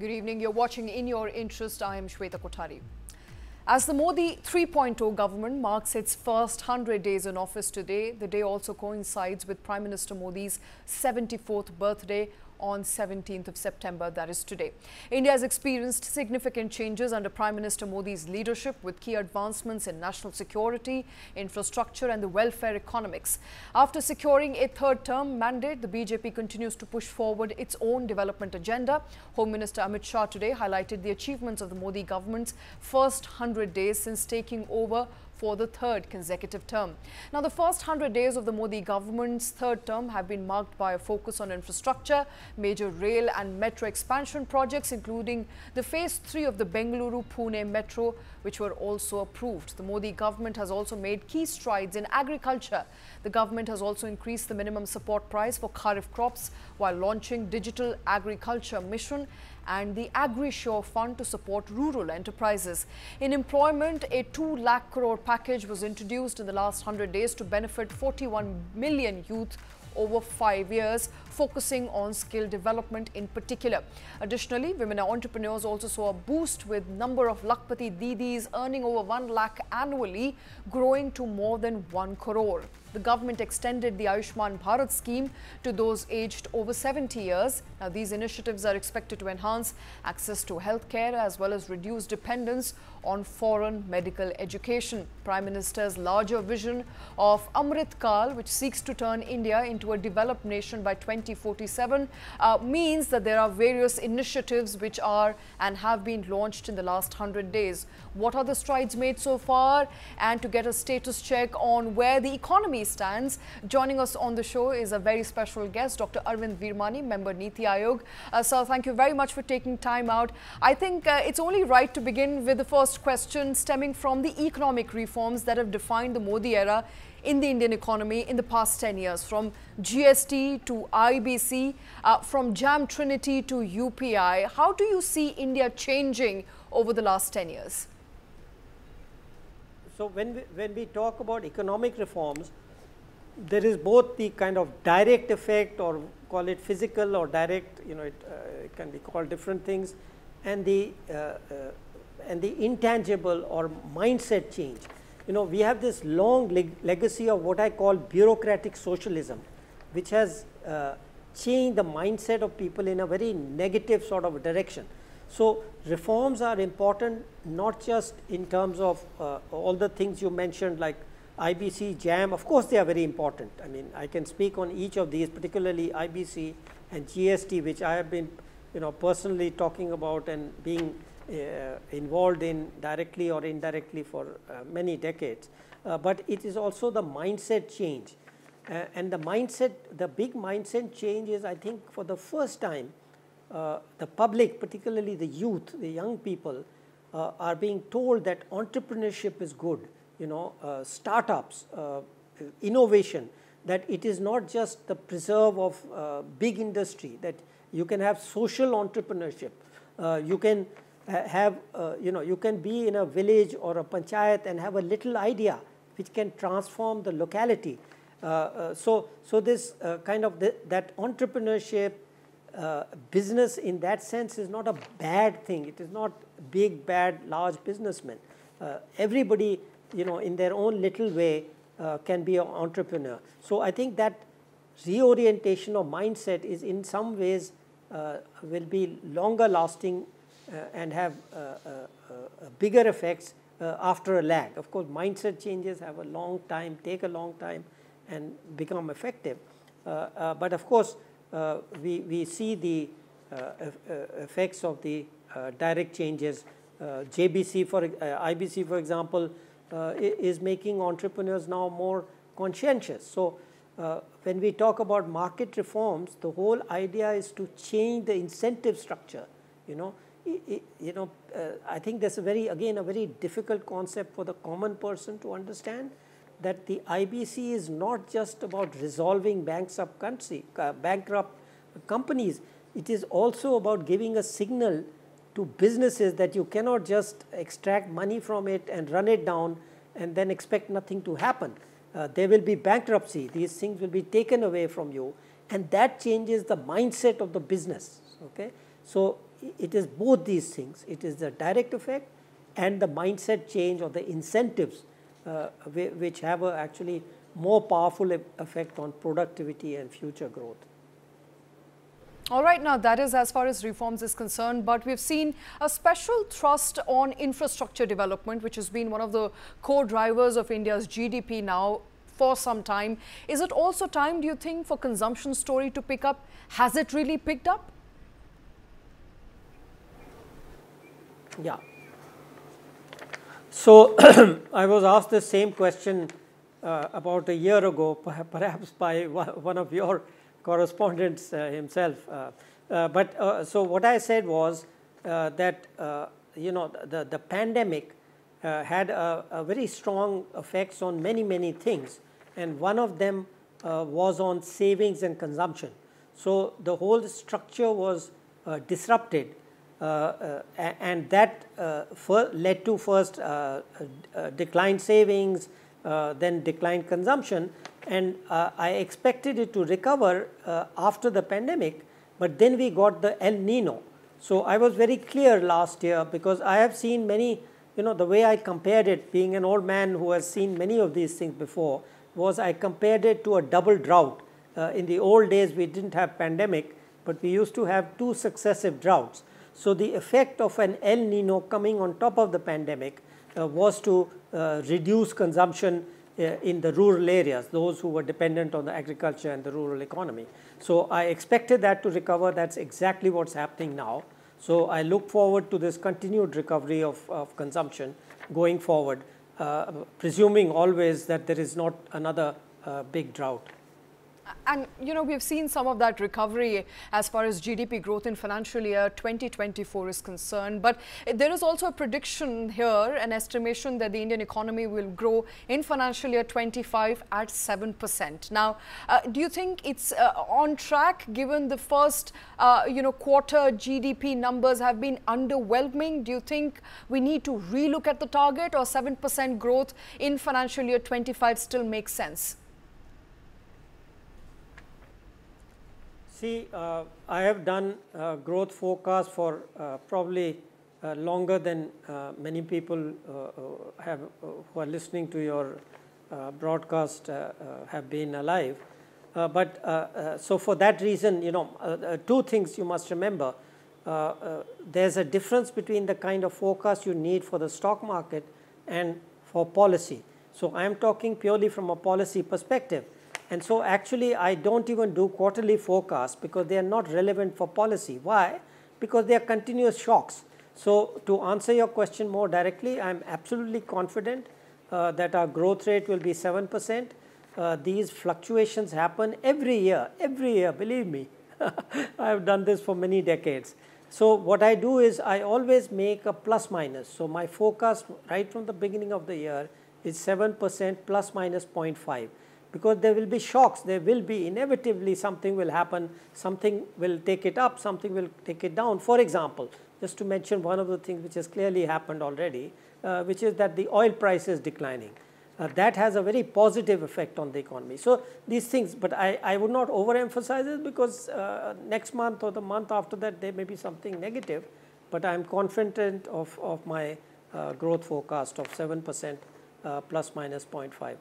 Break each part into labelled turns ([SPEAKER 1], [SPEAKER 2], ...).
[SPEAKER 1] Good evening. You're watching In Your Interest. I am Shweta Kothari. As the Modi 3.0 government marks its first 100 days in office today, the day also coincides with Prime Minister Modi's 74th birthday on 17th of September, that is today. India has experienced significant changes under Prime Minister Modi's leadership with key advancements in national security, infrastructure and the welfare economics. After securing a third term mandate, the BJP continues to push forward its own development agenda. Home Minister Amit Shah today highlighted the achievements of the Modi government's first 100 days since taking over for the third consecutive term. Now, the first 100 days of the Modi government's third term have been marked by a focus on infrastructure, major rail and metro expansion projects, including the phase 3 of the Bengaluru-Pune metro, which were also approved. The Modi government has also made key strides in agriculture. The government has also increased the minimum support price for kharif crops while launching Digital Agriculture Mission and the Agri-Shore Fund to support rural enterprises. In employment, a 2 lakh crore package was introduced in the last 100 days to benefit 41 million youth over 5 years, focusing on skill development in particular. Additionally, women entrepreneurs also saw a boost with number of Lakpati Didis earning over 1 lakh annually, growing to more than 1 crore. The government extended the Ayushman Bharat scheme to those aged over 70 years. Now, these initiatives are expected to enhance access to healthcare as well as reduce dependence on foreign medical education. Prime Minister's larger vision of Amrit Kal, which seeks to turn India into a developed nation by 2047, means that there are various initiatives which are and have been launched in the last 100 days. What are the strides made so far? And to get a status check on where the economy stands, joining us on the show is a very special guest, Dr. Arvind Virwani, member NITI Aayog. Sir, thank you very much for taking time out. I think it's only right to begin with the first question stemming from the economic reforms that have defined the Modi era in the Indian economy in the past 10 years, from GST to IBC, from Jam Trinity to UPI. How do you see India changing over the last 10 years?
[SPEAKER 2] So when we talk about economic reforms, there is both the kind of direct effect, or call it physical or direct, it can be called different things, and the intangible or mindset change. We have this long legacy of what I call bureaucratic socialism, which has changed the mindset of people in a very negative sort of direction. So reforms are important, not just in terms of all the things you mentioned like IBC, JAM. Of course, they are very important. I mean, I can speak on each of these, particularly IBC and GST, which I have been, personally talking about and being involved in directly or indirectly for many decades. But it is also the mindset change. And the big mindset change is, I think, for the first time, the public, particularly the youth, the young people, are being told that entrepreneurship is good, startups, innovation, that it is not just the preserve of big industry, that you can have social entrepreneurship. You can have, you can be in a village or a panchayat and have a little idea which can transform the locality. So this kind of that entrepreneurship, business in that sense is not a bad thing. It is not big, bad, large businessmen. Everybody, in their own little way can be an entrepreneur. So I think that reorientation of mindset is in some ways will be longer lasting and have bigger effects after a lag. Of course, mindset changes have a long time, take a long time and become effective. But of course, we see the effects of the direct changes. IBC, for example, is making entrepreneurs now more conscientious. So when we talk about market reforms, the whole idea is to change the incentive structure. I think that's a very difficult concept for the common person to understand, that the IBC is not just about resolving bankrupt companies. It is also about giving a signal to businesses that you cannot just extract money from it and run it down and then expect nothing to happen. There will be bankruptcy. These things will be taken away from you, and that changes the mindset of the business. Okay, so it is both these things. It is the direct effect and the mindset change or the incentives which have a actually more powerful effect on productivity and future growth.
[SPEAKER 1] All right, now that is as far as reforms is concerned, but we've seen a special thrust on infrastructure development, which has been one of the core drivers of India's GDP now for some time. Is it also time, do you think, for consumption story to pick up? Has it really picked up?
[SPEAKER 2] Yeah. So I was asked the same question about a year ago, perhaps by one of your correspondents himself. So what I said was that the pandemic had a very strong effects on many things, and one of them was on savings and consumption. So the whole structure was disrupted, and that led to first declined savings, then declined consumption, and I expected it to recover after the pandemic, but then we got the El Nino. So I was very clear last year, because I have seen many, the way I compared it, being an old man who has seen many of these things before, was I compared it to a double drought. In the old days we didn't have pandemic, but we used to have 2 successive droughts. So the effect of an El Nino coming on top of the pandemic was to reduce consumption in the rural areas, those who were dependent on the agriculture and the rural economy. So I expected that to recover. That's exactly what's happening now. So I look forward to this continued recovery of consumption going forward, presuming always that there is not another big drought.
[SPEAKER 1] And, we've seen some of that recovery as far as GDP growth in financial year 2024 is concerned. But there is also a prediction here, an estimation that the Indian economy will grow in financial year 25 at 7%. Now, do you think it's on track, given the first, quarter GDP numbers have been underwhelming? Do you think we need to relook at the target, or 7% growth in financial year 25 still makes sense?
[SPEAKER 2] See, I have done growth forecast for probably longer than many people who are listening to your broadcast have been alive. So for that reason, 2 things you must remember. There's a difference between the kind of forecast you need for the stock market and for policy. So I am talking purely from a policy perspective. And so actually I don't even do quarterly forecasts, because they are not relevant for policy. Why? Because they are continuous shocks. So to answer your question more directly, I'm absolutely confident that our growth rate will be 7%. These fluctuations happen every year, believe me. I have done this for many decades. So what I do is I always make a plus minus. So my forecast right from the beginning of the year is 7% plus minus 0.5. Because there will be shocks, there will be inevitably something will happen, something will take it up, something will take it down. For example, just to mention one of the things which has clearly happened already, which is that the oil price is declining. That has a very positive effect on the economy. So these things, but I would not overemphasize it, because next month or the month after that there may be something negative, but I am confident of my growth forecast of 7% plus minus 0.5%.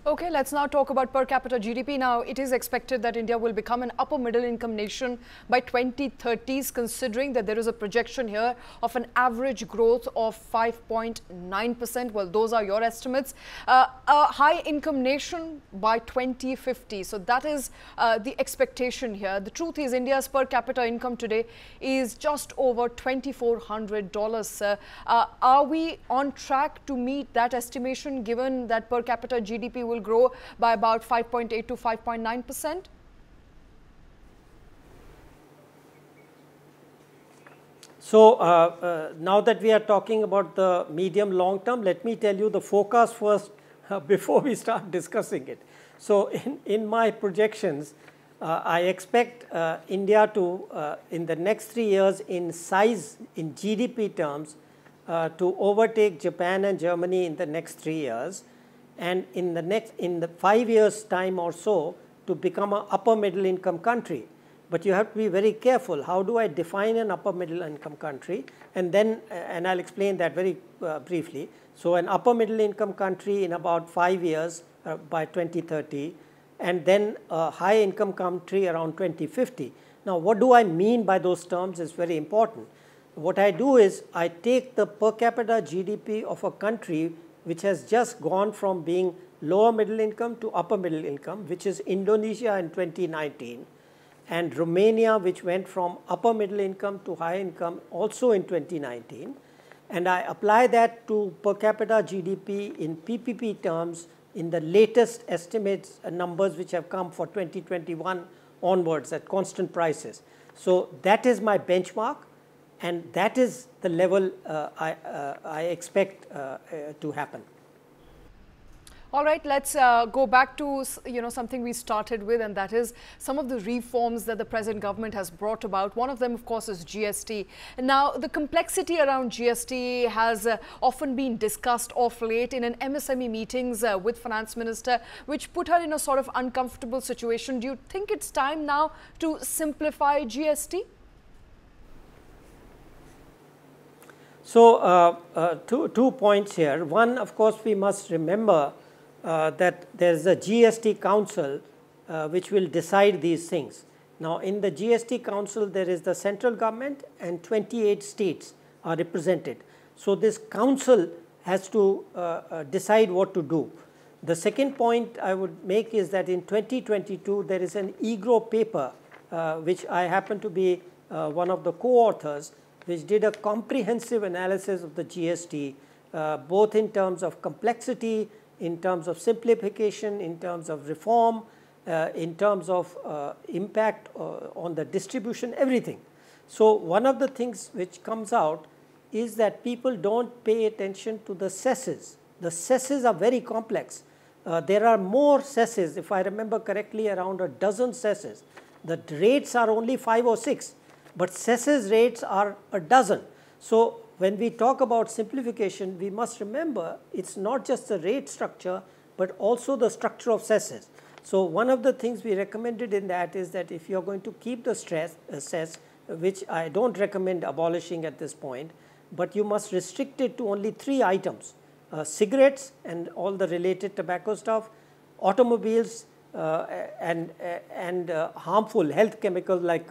[SPEAKER 1] Okay, let's now talk about per capita GDP. Now, it is expected that India will become an upper middle income nation by 2030s, considering that there is a projection here of an average growth of 5.9%. Well, those are your estimates. A high income nation by 2050. So that is the expectation here. The truth is, India's per capita income today is just over $2,400, sir. Are we on track to meet that estimation, given that per capita GDP will grow by about 5.8 to 5.9%?
[SPEAKER 2] So now that we are talking about the medium long term, let me tell you the forecast first before we start discussing it. So in my projections, I expect India to, in the next 3 years, in size, in GDP terms, to overtake Japan and Germany in the next 3 years. And in the 5 years time or so, to become an upper middle income country. but you have to be very careful. How do I define an upper middle income country? And then, and I'll explain that very briefly. So an upper middle income country in about 5 years by 2030, and then a high income country around 2050. Now, what do I mean by those terms is very important. What I do is I take the per capita GDP of a country which has just gone from being lower middle income to upper middle income, which is Indonesia in 2019, and Romania, which went from upper middle income to high income also in 2019. And I apply that to per capita GDP in PPP terms in the latest estimates numbers which have come for 2021 onwards at constant prices. So that is my benchmark, and that is the level I expect to happen.
[SPEAKER 1] All right, let's go back to something we started with, and that is some of the reforms that the present government has brought about. One of them, of course, is GST. Now, the complexity around GST has often been discussed of late in an MSME meetings with Finance Minister, which put her in a sort of uncomfortable situation. Do you think it's time now to simplify GST?
[SPEAKER 2] So, two points here. One, of course, we must remember that there is a GST Council which will decide these things. Now, in the GST Council, there is the central government and 28 states are represented. So, this council has to decide what to do. The second point I would make is that in 2022, there is an EGRO paper which I happen to be one of the co-authors, which did a comprehensive analysis of the GST, both in terms of complexity, in terms of simplification, in terms of reform, in terms of impact on the distribution, everything. So one of the things which comes out is that people don't pay attention to the cesses. The cesses are very complex. There are more cesses, if I remember correctly, around a dozen cesses. The rates are only 5 or 6, but cesses rates are a dozen. So when we talk about simplification, we must remember it's not just the rate structure, but also the structure of cesses. So one of the things we recommended in that is that if you're going to keep the cess, which I don't recommend abolishing at this point, but you must restrict it to only 3 items: cigarettes and all the related tobacco stuff, automobiles, and harmful health chemicals like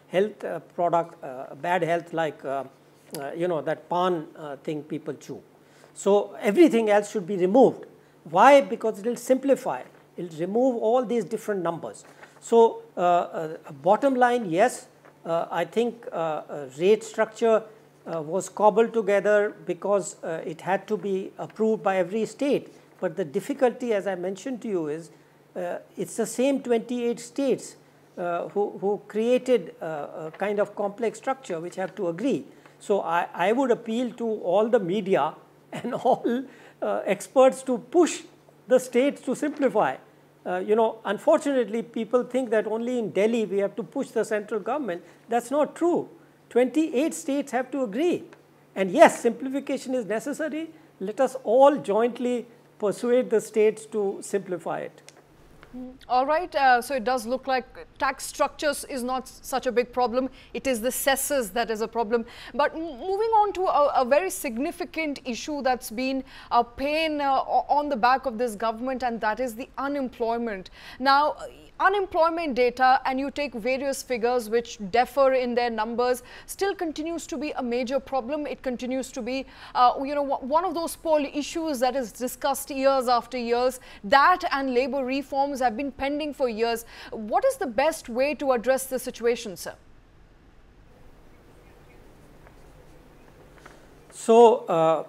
[SPEAKER 2] health product, bad health like that pan thing people chew. So everything else should be removed. Why? Because it will simplify. It will remove all these different numbers. So bottom line, yes, I think rate structure was cobbled together because it had to be approved by every state. But the difficulty, as I mentioned to you, is it's the same 28 states who created a kind of complex structure which have to agree. So I would appeal to all the media and all experts to push the states to simplify. Unfortunately, people think that only in Delhi we have to push the central government. That's not true. 28 states have to agree. And yes, simplification is necessary. Let us all jointly persuade the states to simplify it.
[SPEAKER 1] All right, so it does look like tax structures is not such a big problem. It is the cesses that is a problem. But moving on to a very significant issue that's been a pain on the back of this government, and that is the unemployment. Now, unemployment data, and you take various figures which differ in their numbers, still continues to be a major problem. It continues to be, one of those poll issues that is discussed years after years. That and labor reforms have been pending for years. What is the best way to address the situation, sir?
[SPEAKER 2] So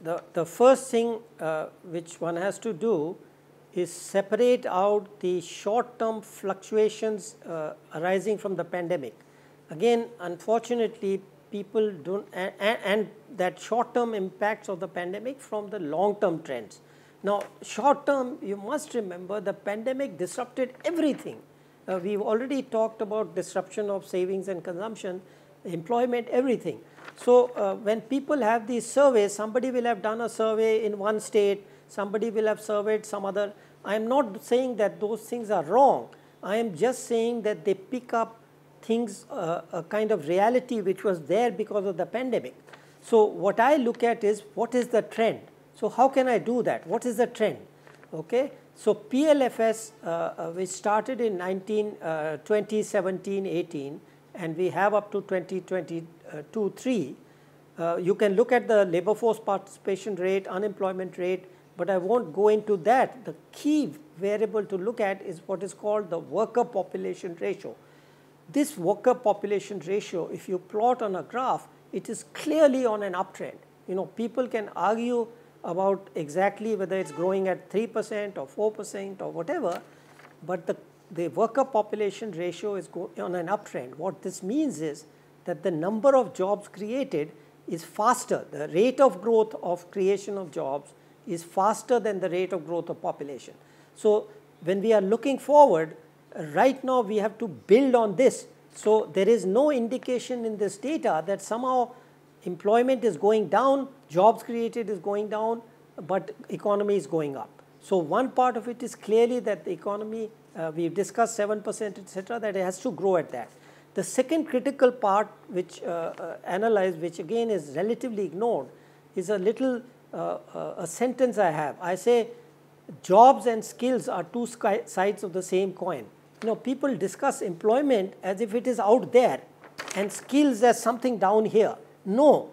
[SPEAKER 2] the first thing which one has to do is separate out the short-term fluctuations arising from the pandemic. Again, unfortunately, people don't, and that short-term impacts of the pandemic from the long-term trends. Now, short-term, you must remember the pandemic disrupted everything. We've already talked about disruption of savings and consumption, employment, everything. So when people have these surveys, somebody will have done a survey in one state, somebody will have surveyed some other. I am not saying that those things are wrong. I am just saying that they pick up things, a kind of reality which was there because of the pandemic. So what I look at is what is the trend. So how can I do that? What is the trend? Okay. So PLFS, which started in 2017-18, and we have up to 2022-3. You can look at the labor force participation rate, unemployment rate, but I won't go into that. The key variable to look at is what is called the worker population ratio. This worker population ratio, if you plot on a graph, it is clearly on an uptrend. You know, people can argue about exactly whether it's growing at 3% or 4% or whatever, but the worker population ratio is on an uptrend. What this means is that the number of jobs created is faster. The rate of growth of creation of jobs is faster than the rate of growth of population. So when we are looking forward, right now we have to build on this. So there is no indication in this data that somehow employment is going down, jobs created is going down, but economy is going up. So one part of it is clearly that the economy, we've discussed 7%, etc., that it has to grow at that. The second critical part which analyzed, which again is relatively ignored, is a little a sentence I have. I say jobs and skills are two sides of the same coin. You know, people discuss employment as if it is out there and skills as something down here. No,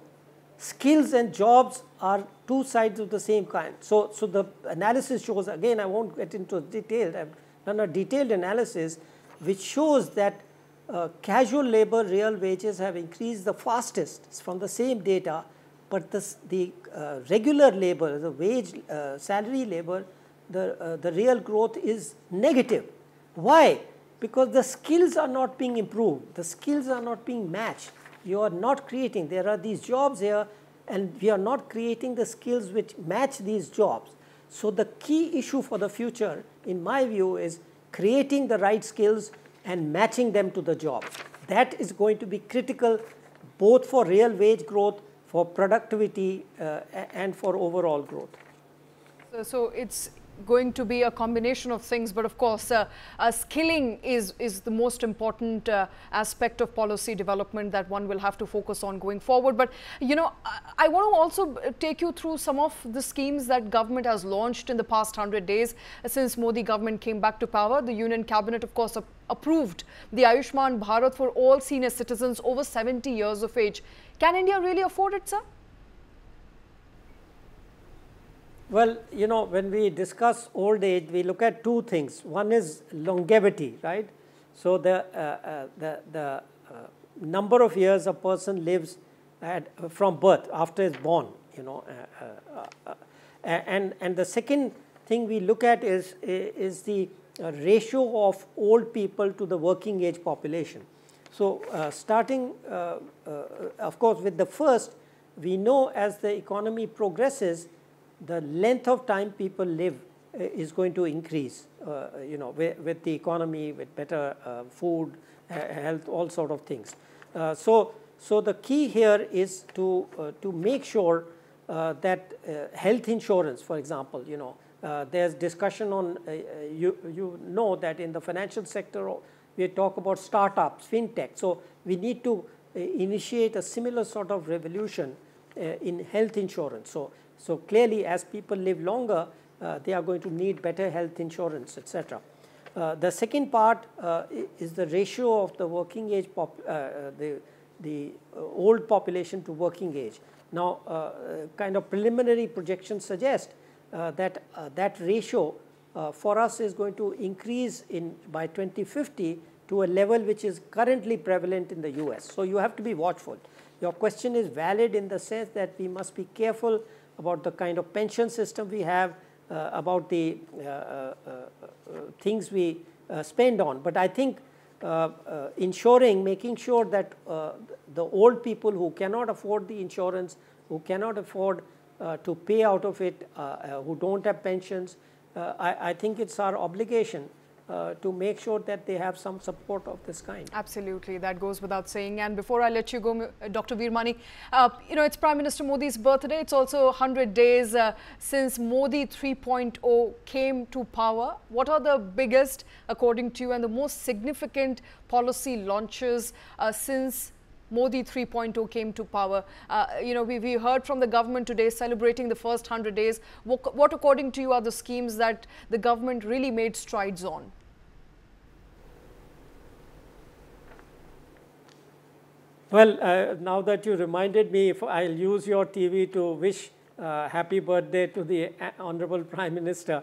[SPEAKER 2] skills and jobs are two sides of the same coin. So the analysis shows, again, I won't get into detail. I've done a detailed analysis which shows that casual labor real wages have increased the fastest from the same data, but the regular labor, the wage, salary labor, the real growth is negative. Why? Because the skills are not being improved. The skills are not being matched. You are not creating. There are these jobs here, and we are not creating the skills which match these jobs. So the key issue for the future, in my view, is creating the right skills and matching them to the job. That is going to be critical both for real wage growth, for productivity, and for overall growth.
[SPEAKER 1] So it's going to be a combination of things, but of course skilling is the most important aspect of policy development that one will have to focus on going forward. But you know, I want to also take you through some of the schemes that government has launched in the past 100 days since Modi government came back to power. The Union Cabinet, of course, approved the Ayushman Bharat for all senior citizens over 70 years of age. Can India really afford it, sir?
[SPEAKER 2] Well, you know, when we discuss old age, we look at two things. One is longevity, right? So the number of years a person lives from birth after he's born, you know, and the second thing we look at is the ratio of old people to the working age population. So starting, of course, with the first, we know as the economy progresses, the length of time people live is going to increase, you know, with the economy, with better food, health, all sort of things. So the key here is to make sure that health insurance, for example, you know, there's discussion on, you know that in the financial sector, we talk about startups, fintech. So we need to initiate a similar sort of revolution in health insurance. So clearly, as people live longer, they are going to need better health insurance, etc. The second part is the ratio of the working age, the old population to working age. Now, kind of preliminary projections suggest that that ratio for us is going to increase by 2050 to a level which is currently prevalent in the US. So you have to be watchful. Your question is valid in the sense that we must be careful about the kind of pension system we have, about the things we spend on. But I think making sure that the old people who cannot afford the insurance, who cannot afford to pay out of it, who don't have pensions, I think it's our obligation to make sure that they have some support of this kind.
[SPEAKER 1] Absolutely, that goes without saying. And before I let you go, Dr. Virwani, it's Prime Minister Modi's birthday. It's also 100 days since Modi 3.0 came to power. What are the biggest, according to you, and the most significant policy launches since Modi 3.0 came to power? We heard from the government today celebrating the first 100 days. What, according to you, are the schemes that the government really made strides on?
[SPEAKER 2] Well, now that you reminded me, I'll use your TV to wish happy birthday to the Honorable Prime Minister.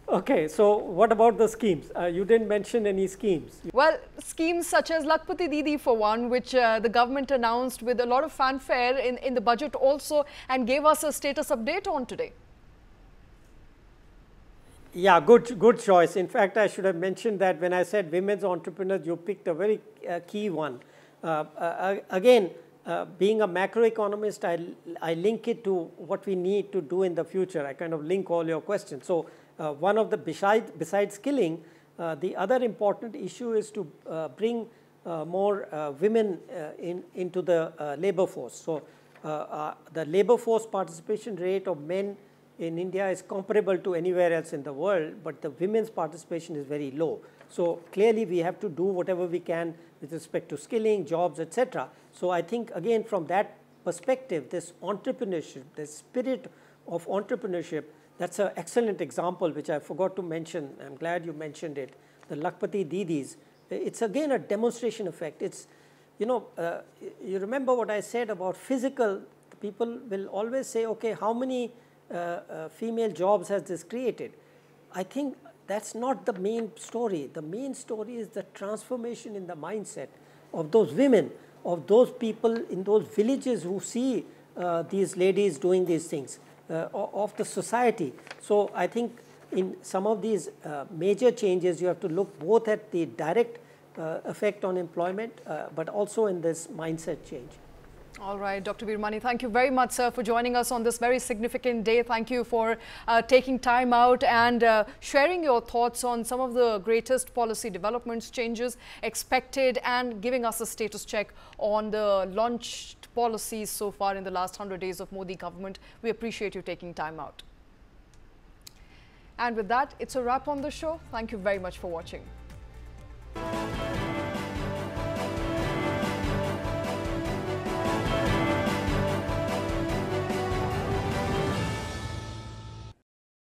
[SPEAKER 2] Okay, so what about the schemes? You didn't mention any schemes.
[SPEAKER 1] Well, schemes such as Lakhpati Didi for one, which the government announced with a lot of fanfare in the budget also, and gave us a status update on today.
[SPEAKER 2] Yeah, good choice. In fact, I should have mentioned that when I said women's entrepreneurs, you picked a very key one. Again, being a macroeconomist, I link it to what we need to do in the future. I kind of link all your questions. So one of the, besides skilling, the other important issue is to bring more women into the labor force. So the labor force participation rate of men in India is comparable to anywhere else in the world, but the women's participation is very low. So clearly we have to do whatever we can with respect to skilling, jobs, etc. So I think again from that perspective, this entrepreneurship, the spirit of entrepreneurship, that's an excellent example which I forgot to mention. I'm glad you mentioned it. The Lakhpati Didis, it's again a demonstration effect. It's, you remember what I said about physical, people will always say, okay, how many female jobs has this created? I think that's not the main story. The main story is the transformation in the mindset of those women, of those people in those villages who see these ladies doing these things, of the society. So I think in some of these major changes, you have to look both at the direct effect on employment, but also in this mindset change.
[SPEAKER 1] All right, Dr. Virwani, thank you very much, sir, for joining us on this very significant day. Thank you for taking time out and sharing your thoughts on some of the greatest policy developments, changes expected, and giving us a status check on the launched policies so far in the last 100 days of Modi government. We appreciate you taking time out. And with that, it's a wrap on the show. Thank you very much for watching.